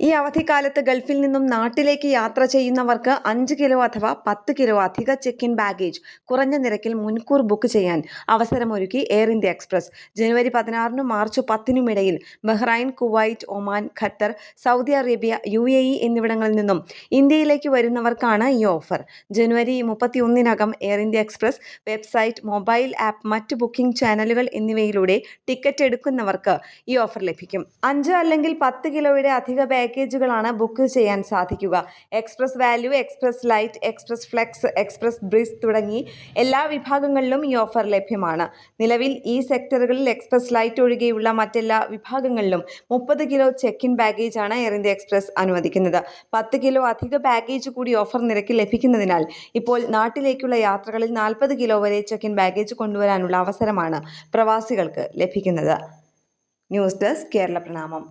ഈ അവധിക്കാലത്ത് ഗൾഫിൽ നിന്നും നാട്ടിലേക്ക് യാത്ര ചെയ്യുന്നവർക്ക് 5 കിലോ അഥവാ 10 കിലോ അധിക ചെക്ക് ഇൻ ബാഗേജ് കുറഞ്ഞ നിരക്കിൽ മുൻകൂർ ബുക്ക് ചെയ്യാൻ അവസരമൊരുക്കി എയർ ഇന്ത്യ എക്സ്പ്രസ്. ജനുവരി 16 മാർച്ച് 10 ഇടയിൽ Bahrain, Kuwait, Oman, Qatar, Saudi Arabia, UAE എന്നിവിടങ്ങളിൽ നിന്നും ഇന്ത്യയിലേക്ക് വരുന്നവർക്കാണ് ഈ ഓഫർ. ജനുവരി 31 air India express website, mobile app, മറ്റ് ബുക്കിംഗ് ചാനലുകൾ എന്നിവയിലൂടെ ടിക്കറ്റ് എടുക്കുന്നവർക്ക് ഈ ഓഫർ ലഭിക്കും. 5 അല്ലെങ്കിൽ 10 കിലോയുടെ അധിക പാക്കേജുകളാണ് ബുക്ക് ചെയ്യാൻ സാധിക്കുക. Express value, express light, express flex, express breeze തുടങ്ങി എല്ലാ വിഭാഗങ്ങളിലും ഈ ഓഫർ ലഭ്യമാണ്. നിലവിൽ ഈ സെക്ടറുകളിൽ എക്സ്പ്രസ് ലൈറ്റ് ഒഴികെയുള്ള മറ്റെല്ലാ വിഭാഗങ്ങളിലും 30 കിലോ ചെക്ക് ഇൻ ബാഗേജാണ് എയർ ഇന്ത്യ എക്സ്പ്രസ് അനുവദിക്കുന്നത്. 10 കിലോ അധിക ബാഗേജ് കൂടി ഓഫർ നിരക്കിൽ ലഭിക്കുന്നതിനാൽ ഇപ്പോൾ നാട്ടിലേക്കുള്ള യാത്രകളിൽ 40 കിലോ വരെ ചെക്ക് ഇൻ ബാഗേജ് കൊണ്ടുവരാനുള്ള അവസരമാണ് പ്രവാസികൾക്ക് ലഭിക്കുന്നത്. ന്യൂസ് ഡെസ്ക് കേരള പ്രണാമം.